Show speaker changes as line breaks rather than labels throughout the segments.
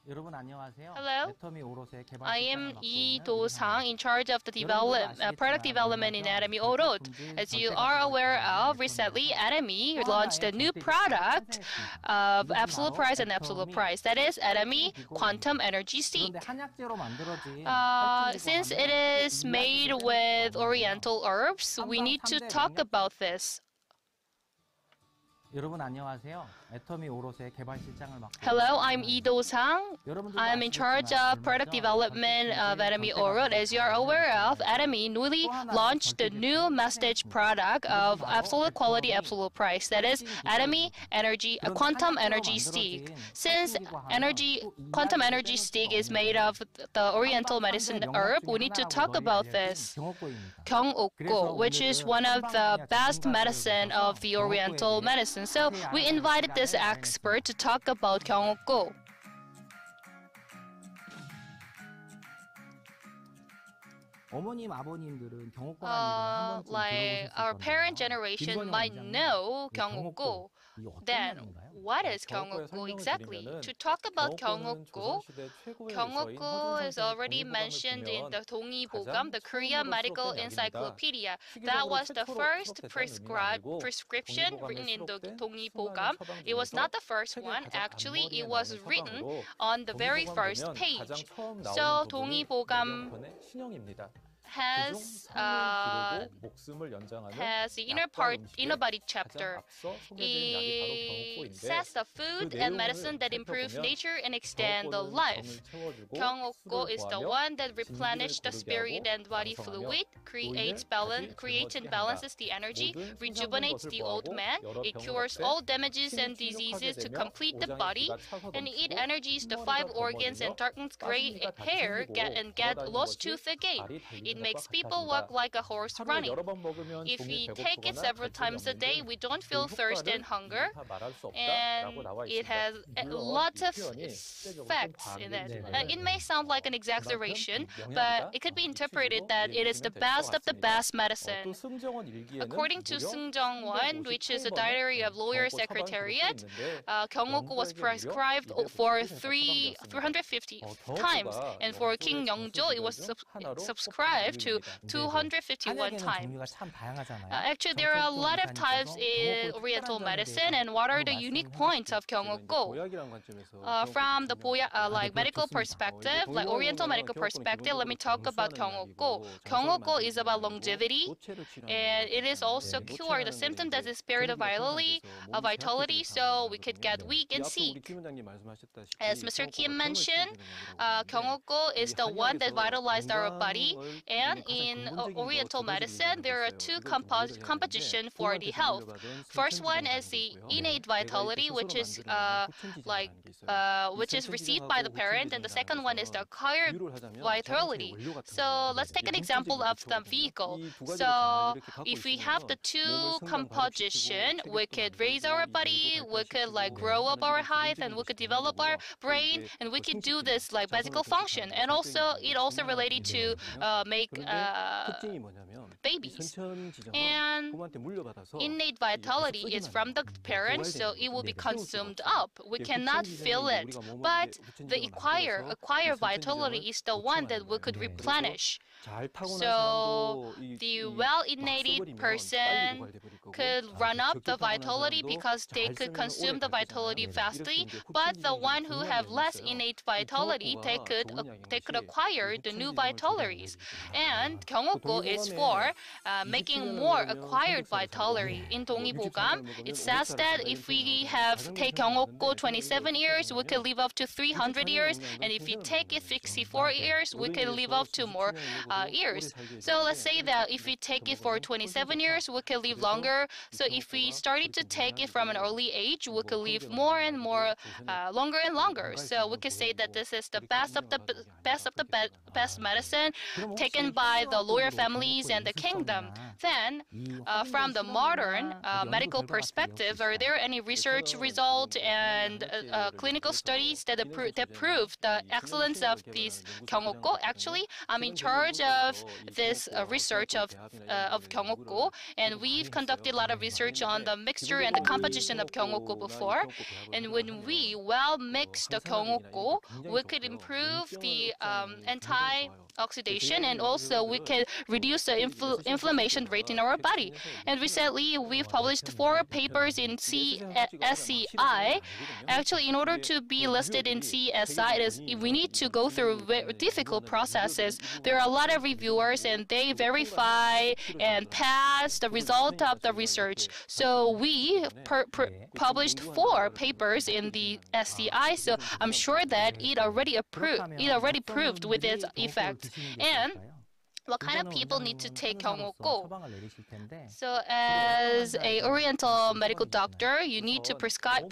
Hello, I am Lee Do-sang, in charge of the product development in Atomy Orot. As you are aware of, recently Atomy launched a new product of absolute price and absolute price. That is Atomy Quantum Energy Steak. Since it is made with Oriental herbs, we need to talk about this. Hello, I'm Lee Do-sang. I'm in charge of product development of Atomy Orot. As you are aware of, Atomy newly launched the new Masstige product of absolute quality, absolute price. That is Atomy Quantum Energy Steak. Since Quantum Energy Steak is made of the Oriental medicine herb, we need to talk about this. Gyeongukgo, which is one of the best medicine of the Oriental medicine. So we invited this expert to talk about Gyeongukgo. Like our parent generation might know Gyeongukgo. Then, what is Gyeongukgo exactly? To talk about Gyeongukgo is already mentioned in the Dongi-bogam, the Korean Medical Encyclopedia. That was the first prescription written in the Dongi-bogam. It was not the first one. Actually, it was written on the very first page. So, Dongi-bogam has the inner body chapter. It says the food and medicine that improve nature and extend the life. Gyeongukgo is the one that replenishes the spirit and body fluid, creates and balances the energy, rejuvenates the old man. It cures all damages and diseases to complete the body, and it energizes the 5 organs and darkens gray hair and get lost tooth again. It makes people walk like a horse running. If we take it several times a day, we don't feel thirst and hunger, and it has lots of effects in it. It may sound like an exaggeration, but it could be interpreted that it is the best of the best medicine. According to Seung Jung-won, which is a diary of lawyer secretariat, Gyeongukgo was prescribed for 350 times, and for King Yeongjo, it was subscribed to 251 times. Actually, there are a lot of types in Oriental medicine, and what are the unique points of Gyeongukgo? From the medical perspective, like Oriental medical perspective, let me talk about Gyeongukgo. Gyeongukgo is about longevity, and it is also cure the symptom that is spirit of vitality, so we could get weak and sick. As Mr. Kim mentioned, Gyeongukgo is the one that vitalized our body, and in Oriental medicine, there are 2 composition for the health. First one is the innate vitality, which is received by the parent, and the second one is the acquired vitality. So let's take an example of the vehicle. So if we have the 2 composition, we could raise our body, we could grow up our height, and we could develop our brain, and we could do this basic function. And also, it also related to make babies. And innate vitality is from the parents, so it will be consumed up. We cannot feel it. But the acquired vitality is the one that we could replenish. So the well-innated person could run up the vitality because they could consume the vitality fastly, but the one who have less innate vitality, they could acquire the new vitalities. And Gyeongukgo is for making more acquired vitality. In Dongi-bogam, it says that if we take Gyeongukgo 27 years, we can live up to 300 years, and if we take it 64 years, we can live up to more years. So let's say that if we take it for 27 years, we can live longer. So if we started to take it from an early age, we can live more and more, longer and longer. So we can say that this is the best of the best medicine taken by the lawyer families and the kingdom. Then, from the modern medical perspective, are there any research results and clinical studies that prove the excellence of this 경옥고? Actually, I'm in charge of this research of 경옥고, and we've conducted a lot of research on the mixture and the composition of 경옥고 before. And when we well mix the 경옥고, we could improve the anti-oxidation, and also we can reduce the inflammation rate in our body. And recently, we've published 4 papers in CSCI. Actually, in order to be listed in CSI, we need to go through very difficult processes. There are a lot of reviewers, and they verify and pass the result of the research. So we published 4 papers in the SCI. So I'm sure that it already proved with its effect. And what kind of people need to take 경옥고? So as a oriental medical doctor, you need to prescribe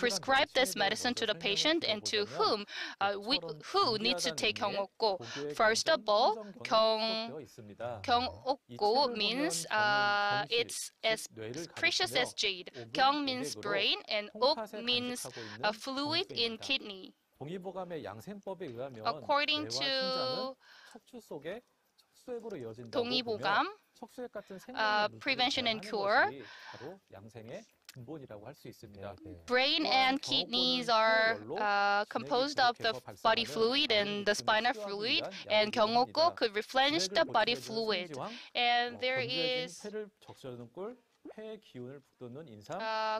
this medicine to the patient and to who needs to take 경옥고. First of all, 경옥고 means it's as precious as jade. 경 means brain and 옥 means a fluid in kidney. According to 동의보감, prevention and cure, brain and kidneys are composed of the body fluid and the spinal fluid, and 경옥고 could replenish the body fluid. And there is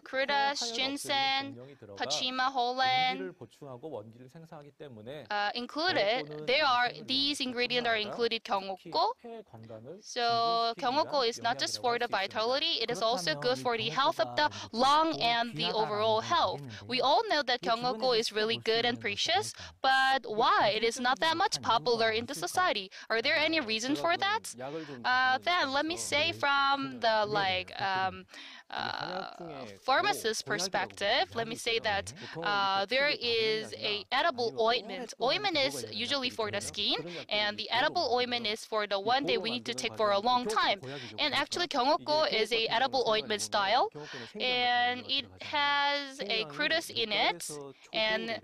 Crudas, ginseng, Pachima, Holland included. These ingredients are included 경옥고. So 경옥고 is not just for the vitality; it is also good for the health of the lung and the overall health. We all know that 경옥고 is really good and precious, but why it is not that much popular in the society? Are there any reasons for that? Then let me say from the pharmacist perspective, let me say that there is a edible ointment. Ointment is usually for the skin, and the edible ointment is for the one day we need to take for a long time. And actually, 경옥고 is a edible ointment style, and it has a crudus in it. And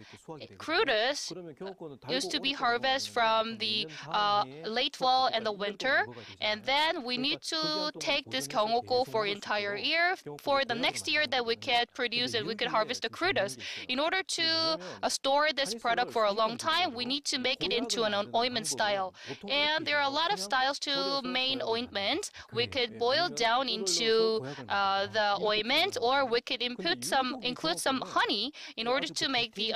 crudus used to be harvested from the late fall and the winter, and then we need to take this 경옥고 for entire year. For the next year that we can produce and we can harvest the crudus. In order to store this product for a long time, we need to make it into an ointment style. And there are a lot of styles to make ointment. We could boil down into the ointment, or we could include some honey in order to make the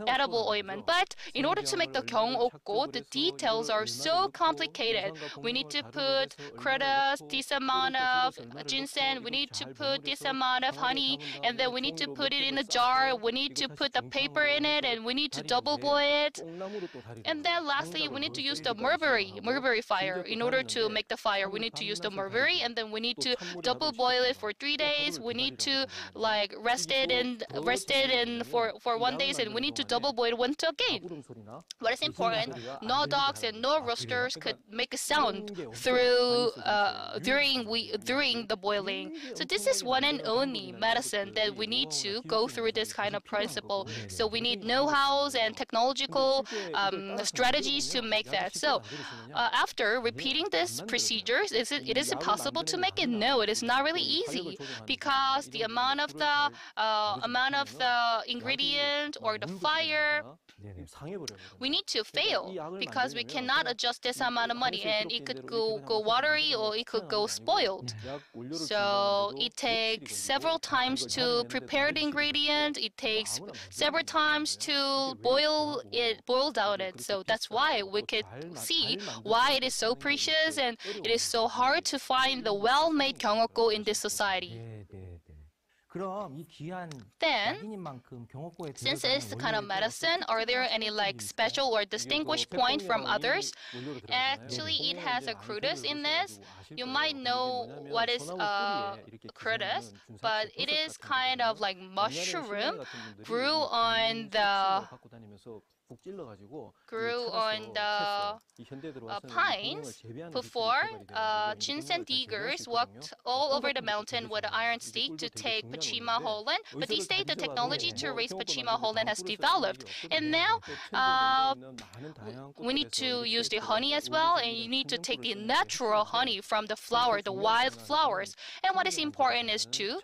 edible ointment. But in order to make the 경옥고, the details are so complicated. We need to put crudus, this amount of ginseng, we need to put this amount of honey, and then we need to put it in a jar. We need to put the paper in it, and we need to double boil it. And then lastly, we need to use the mulberry fire. In order to make the fire, we need to use the mulberry, and then we need to double boil it for 3 days. We need to rest it for 1 day, and we need to double boil it once again. What is important, no dogs and no roosters could make a sound during the boiling. So this is one and only medicine that we need to go through this kind of principle. So we need know-hows and technological strategies to make that. So after repeating this procedures, is it possible to make it? No, it is not really easy, because the amount of the ingredient or the fire, we need to fail, because we cannot adjust this amount of money, and it could go watery or it could go spoiled. So it takes several times to prepare the ingredient. It takes several times to boil down it. So that's why we could see why it is so precious and it is so hard to find the well-made 경옥고 in this society. Then, since it's the kind of medicine, are there any like special or distinguished point from others? Actually, it has accrued in this. You might know what is accrued, but it is kind of like mushroom grew on the pines before. Ginseng diggers walked all over the mountain with an iron stick to take Pachima Holland, but these days the technology to raise Pachima Holland has developed, and now we need to use the honey as well, and you need to take the natural honey from the flower, the wild flowers. And what is important is to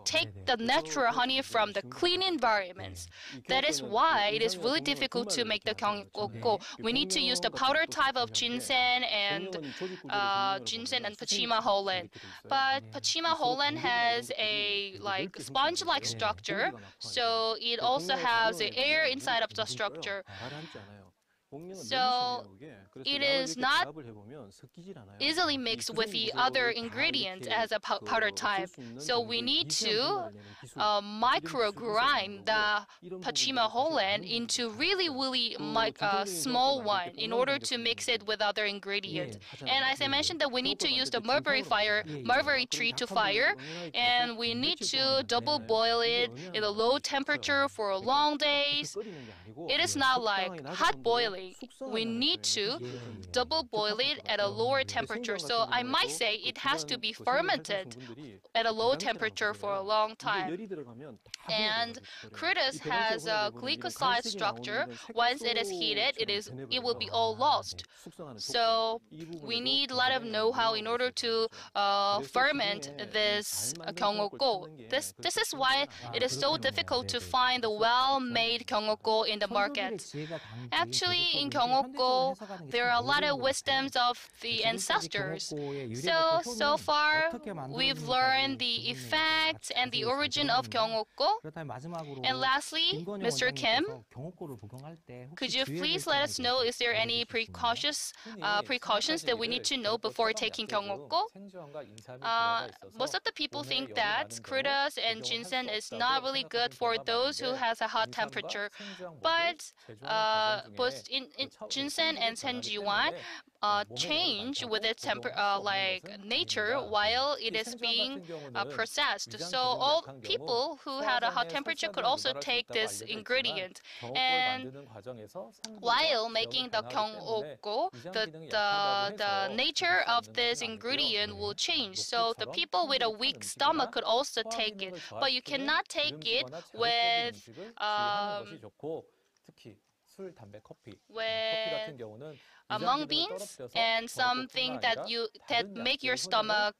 take the natural honey from the clean environments. That is why it is really difficult to make the gyeonggukgo. We need to use the powder type of ginseng and Pachima Holland. But Pachima Holland has a like sponge-like structure, so it also has the air inside of the structure. So it is not easily mixed with the other ingredients as a powder type. So we need to micro-grind the Pachima Holland into really small one in order to mix it with other ingredients. And as I mentioned, that we need to use the mulberry tree to fire, and we need to double boil it in a low temperature for long days. It is not like hot boiling. We need to double boil it at a lower temperature. So I might say it has to be fermented at a low temperature for a long time. And Crudus has a glycoside structure. Once it is heated, it will be all lost. So we need a lot of know-how in order to ferment this gyeonggukgo. This is why it is so difficult to find the well-made gyeonggukgo in the market. Actually, in gyeonggukgo, there are a lot of wisdoms of the ancestors. So far, we've learned the effects and the origin of gyeonggukgo. And lastly, Mr. Kim, could you please let us know, is there any precautions that we need to know before taking gyeonggukgo? Most of the people think that Crudus and ginseng is not really good for those who has a hot temperature, but both in ginseng and senjiwan change with its nature while it is being processed. So all people who had a hot temperature could also take this ingredient. And while making the gyeonggukgo, the nature of this ingredient will change. So the people with a weak stomach could also take it, but you cannot take it with mung beans and something that make your stomach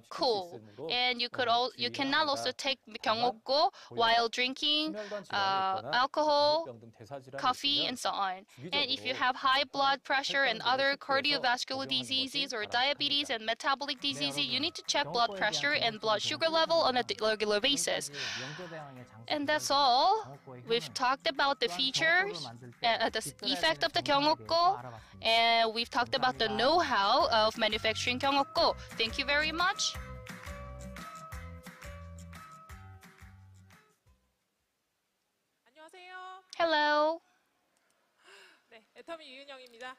cool. And you cannot also take gyeonggukgo while drinking alcohol, coffee, and so on. And if you have high blood pressure and other cardiovascular diseases or diabetes and metabolic diseases, you need to check blood pressure and blood sugar level on a regular basis. And that's all. We've talked about the features, the effect of the gyeonggukgo, and we've talked about the know-how of manufacturing gyeonggukgo. Thank you very much. Hello.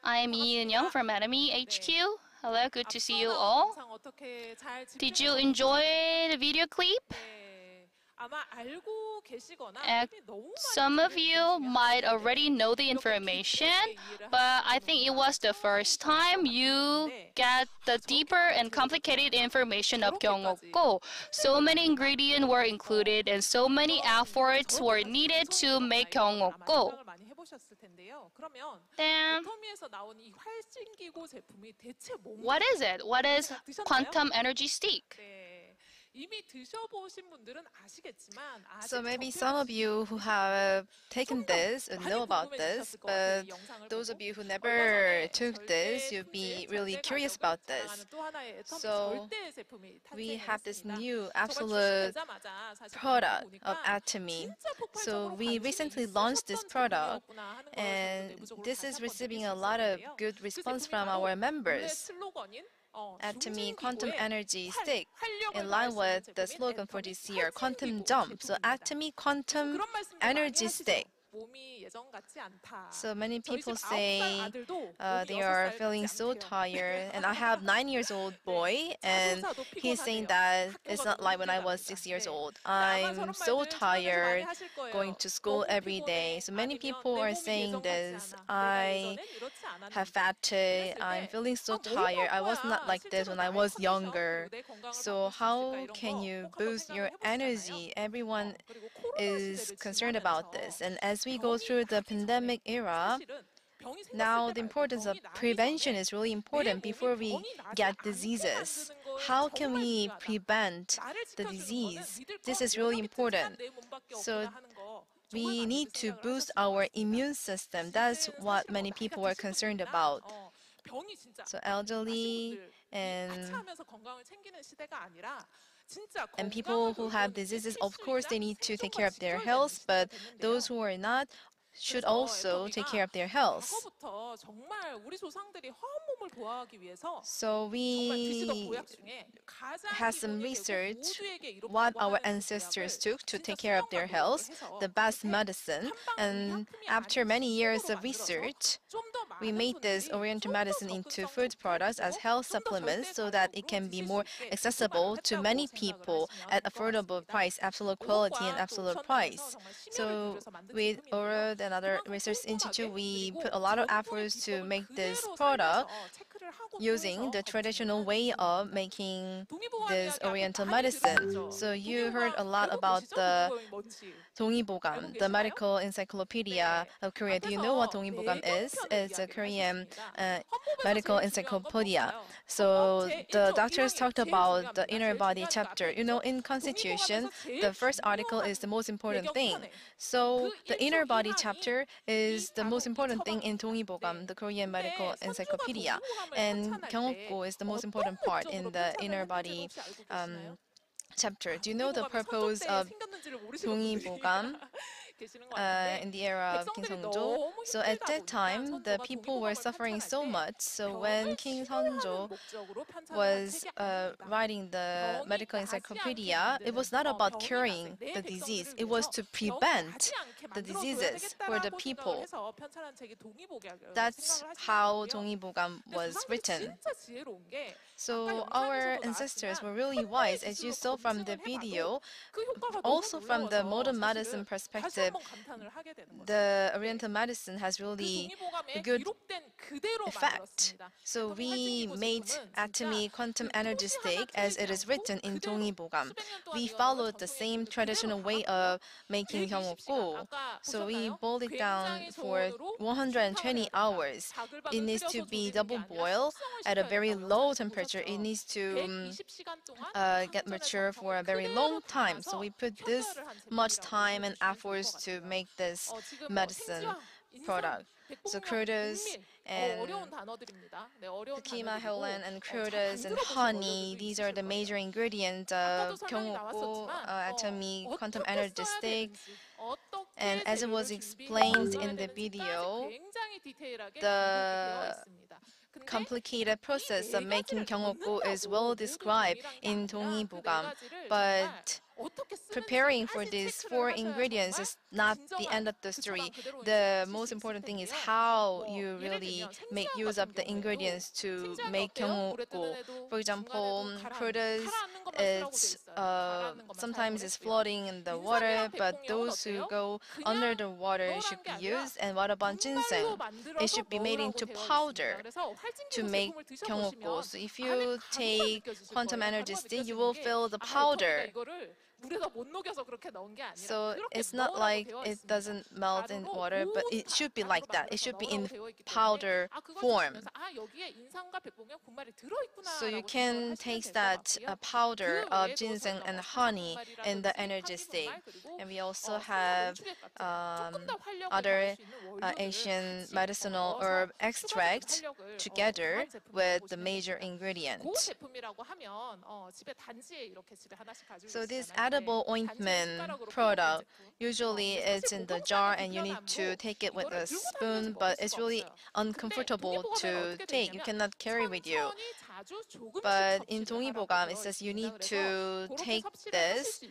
I am Lee Eun-young from Atomy HQ. Hello, good to see you all. Did you enjoy the video clip? Some of you might already know the information, but I think it was the first time you get the deeper and complicated information of gyeonggukgo. So many ingredients were included and so many efforts were needed to make gyeonggukgo. Then, what is it? What is quantum energy stick?
So maybe some of you who have taken this know about this, but those of you who never took this, you'll be really curious about this. So we have this new absolute product of Atomy. So we recently launched this product, and this is receiving a lot of good response from our members. Atomy quantum energy stick, in line with the slogan for this year, quantum jump. So Atomy quantum energy stick. So many people say they are feeling so tired, and I have 9-year-old boy, and he's saying that it's not like when I was 6 years old. I'm so tired going to school every day. So many people are saying this. I have fatigue. I'm feeling so tired. I was not like this when I was younger. So how can you boost your energy? Everyone is concerned about this. And as we go through the pandemic era, now the importance of prevention is really important before we get diseases. How can we prevent the disease? This is really important. So we need to boost our immune system. That's what many people are concerned about. So elderly and people who have diseases, of course, they need to take care of their health, but those who are not should also take care of their health. So we have some research what our ancestors took to take care of their health, the best medicine, and after many years of research, we made this Oriental medicine into food products as health supplements so that it can be more accessible to many people at affordable price, absolute quality and absolute price. So with Orod and other research institute, we put a lot of efforts to make this product using the traditional way of making this Oriental medicine. So you heard a lot about the 동의보감, the medical encyclopedia of Korea. Do you know what 동의보감 is? It's a Korean medical encyclopedia. So the doctors talked about the inner body chapter. You know, in Constitution, the first article is the most important thing. So the inner body chapter is the most important thing in 동의보감, the Korean medical encyclopedia. And 경옥고 is the most important part in the inner body chapter. Do you know the purpose of 동의보감 in the era of King Seongjo? So at that time, the people were suffering so much. So when King Seongjo was writing the medical encyclopedia, it was not about curing the disease. It was to prevent the diseases for the people. That's how 동의보감 was written. So our ancestors were really wise, as you saw from the video. Also from the modern medicine perspective, the Oriental medicine has really a good effect. So we made Atomy quantum energy stick as it is written in 동의보감. We followed the same traditional way of making 경옥고. So we boiled it down for 120 hours. It needs to be double boiled at a very low temperature. It needs to get mature for a very long time. So we put this much time and efforts to make this medicine product. So crudas and Takima Helen and crudas and honey, these are the major ingredients of 경옥고 Atomy quantum energy stick. And as it was explained in the video, the complicated process of making 경옥고 is well described in 동의보감, but preparing for these 4 ingredients is not the end of the story. The most important thing is how you really make use of the ingredients to make 경옥고. For example, crudas, it's sometimes it's floating in the water, but those who go under the water should be used. And what about ginseng? It should be made into powder to make 경옥고. So if you take quantum energy stick, you will feel the powder. So it's not like it doesn't melt in water, but it should be like that. It should be in powder form. So you can taste that powder of ginseng and honey in the energy stick. And we also have other Asian medicinal herb extract together with the major ingredient. So this edible ointment product, usually it's in the jar and you need to take it with a spoon, but it's really uncomfortable to take. You cannot carry with you. But in 동의보감, it says you need to take this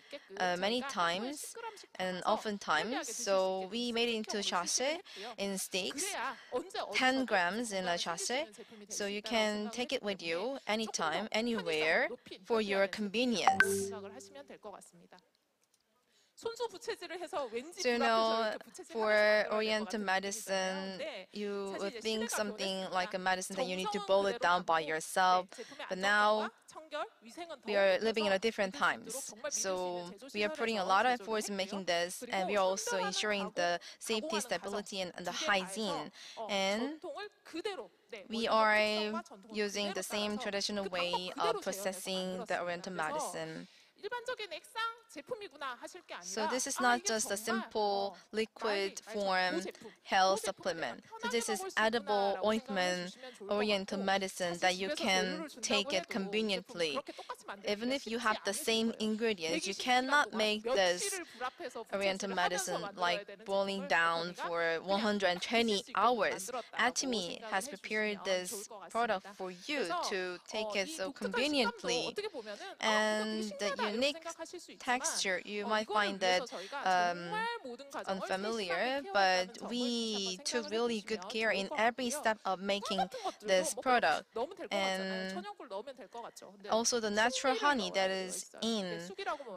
many times and oftentimes. So we made it into sachet in sticks, 10 grams in a sachet. So you can take it with you anytime, anywhere for your convenience. So, you know, for Oriental medicine, you would think something like a medicine that you need to boil it down by yourself. But now we are living in a different times. So we are putting a lot of efforts in making this, and we are also ensuring the safety, stability, and the hygiene. And we are using the same traditional way of processing the Oriental medicine. So this is not just a simple liquid form health supplement. So this is edible ointment Oriental medicine that you can take it conveniently. Even if you have the same ingredients, you cannot make this Oriental medicine like boiling down for 120 hours. Atomy has prepared this product for you to take it so conveniently. And the unique texture, you might find that unfamiliar, but we took really good care in every step of making this product. And also the natural honey that is in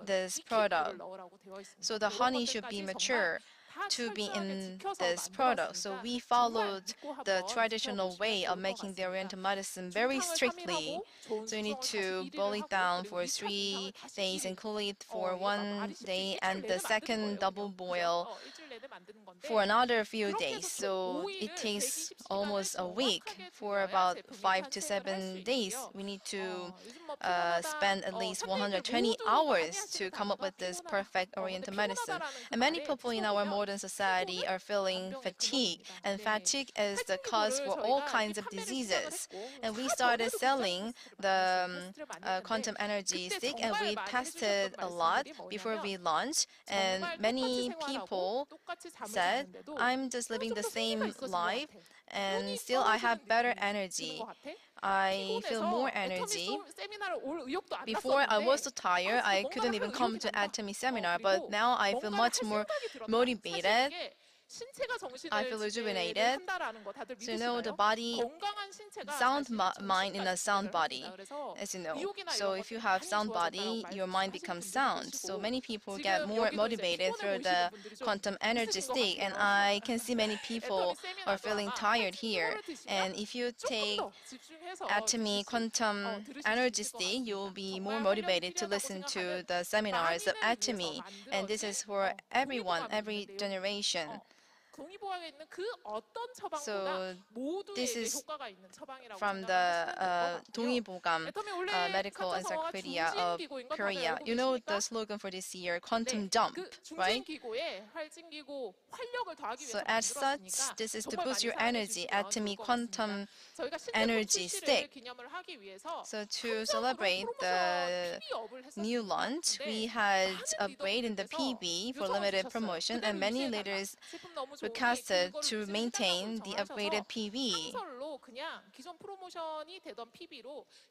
this product. So the honey should be mature to be in this product. So we followed the traditional way of making the Oriental medicine very strictly. So you need to boil it down for 3 days and cool it for 1 day, and the second double boil for another few days. So it takes almost a week. For about 5 to 7 days, we need to spend at least 120 hours to come up with this perfect Oriental medicine. And many people in our modern society are feeling fatigue, and fatigue is the cause for all kinds of diseases. And we started selling the quantum energy stick, and we tested a lot before we launched, and many people said, I'm just living the same life and still I have better energy. I feel more energy. Before I was so tired, I couldn't even come to Atomy seminar, but now I feel much more motivated. I feel rejuvenated. So you know, the body, sound mind in a sound body, as you know. So if you have sound body, your mind becomes sound. So many people get more motivated through the quantum energy stick, and I can see many people are feeling tired here. And if you take Atomy quantum energy stick, you will be more motivated to listen to the seminars of Atomy. And this is for everyone, every generation. So this is from the 동의보감 Medical Encyclopedia of Korea. You know the slogan for this year, quantum jump, right? So as such, this is to boost your energy, Atomy quantum energy stick. So to celebrate the new launch, we had upgraded the PB for limited promotion, and many leaders requested to maintain the upgraded PB.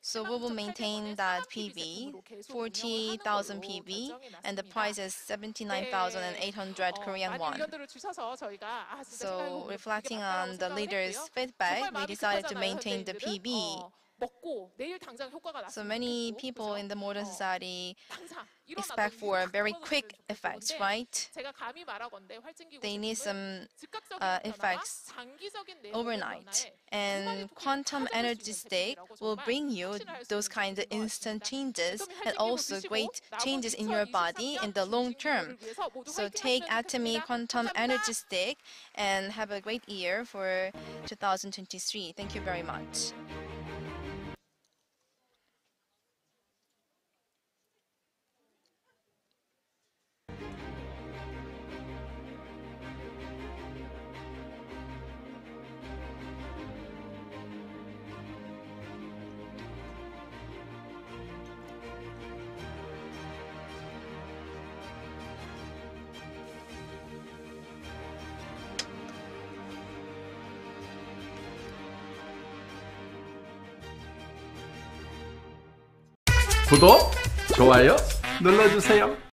So we will maintain that PB, 40,000 PB, and the price is 79,800 Korean won. So reflecting on the leaders' feedback, we decided to maintain the PB. So many people in the modern society expect for very quick effects, right? They need some effects overnight. And quantum energy stick will bring you those kinds of instant changes and also great changes in your body in the long term. So take Atomy quantum energy stick and have a great year for 2023. Thank you very much.
구독, 좋아요 눌러주세요.